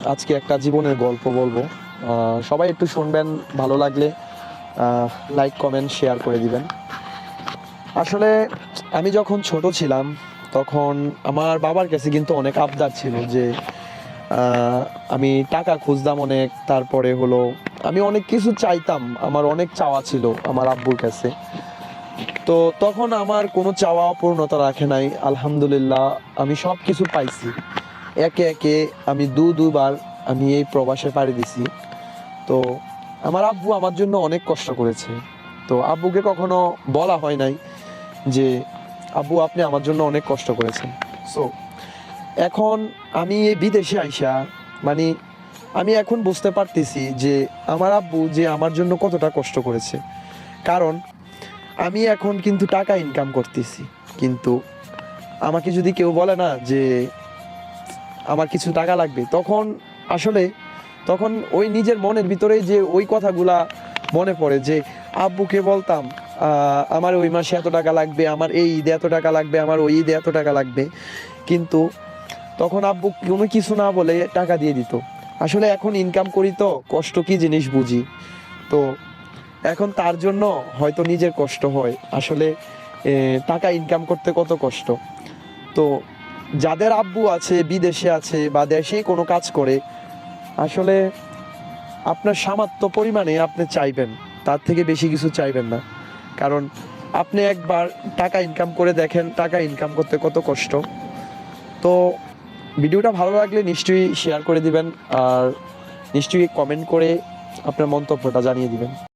আজকে একটা জীবনের গল্প বলবো। সবাই একটু শুনবেন, ভালো লাগলে লাইক কমেন্ট শেয়ার করে দিবেন। আসলে আমি যখন ছোট ছিলাম তখন আমার বাবার কাছে কিন্তু অনেক আবদার ছিল যে আহ, আমি টাকা খুঁজতাম অনেক, তারপরে হলো আমি অনেক কিছু চাইতাম, আমার অনেক চাওয়া ছিল আমার আব্বুর কাছে। তো তখন আমার কোনো চাওয়া পূর্ণতা রাখে নাই, আলহামদুলিল্লাহ আমি সব কিছু পাইছি। একে একে আমি দুবার আমি এই প্রবাসে পাড়ি দিছি। তো আমার আব্বু আমার জন্য অনেক কষ্ট করেছে। তো আব্বুকে কখনো বলা হয় নাই যে আব্বু আপনি আমার জন্য অনেক কষ্ট করেছেন। সো এখন আমি এই বিদেশে আইসা মানে আমি এখন বুঝতে পারতেছি যে আমার আব্বু যে আমার জন্য কতটা কষ্ট করেছে। কারণ আমি এখন কিন্তু টাকা ইনকাম করতেছি, কিন্তু আমাকে যদি কেউ বলে না যে আমার কিছু টাকা লাগবে, তখন আসলে তখন ওই নিজের মনের ভিতরেই যে ওই কথাগুলা মনে পড়ে যে আব্বুকে বলতাম আমার ওই মাসে এত টাকা লাগবে, আমার এই ঈদে এত টাকা লাগবে, আমার ওই ঈদে এত টাকা লাগবে, কিন্তু তখন আব্বু কোনো কিছু না বলে টাকা দিয়ে দিত। আসলে এখন ইনকাম করি তো কষ্ট কি জিনিস বুঝি। তো এখন তার জন্য হয়তো নিজের কষ্ট হয় আসলে। টাকা ইনকাম করতে কত কষ্ট। তো যাদের আব্বু আছে বিদেশে আছে বা দেশেই কোনো কাজ করে, আসলে আপনার সামর্থ্য পরিমাণে আপনি চাইবেন, তার থেকে বেশি কিছু চাইবেন না। কারণ আপনি একবার টাকা ইনকাম করে দেখেন টাকা ইনকাম করতে কত কষ্ট। তো ভিডিওটা ভালো লাগলে নিশ্চয়ই শেয়ার করে দিবেন, আর নিশ্চয়ই কমেন্ট করে আপনার মন্তব্যটা জানিয়ে দিবেন।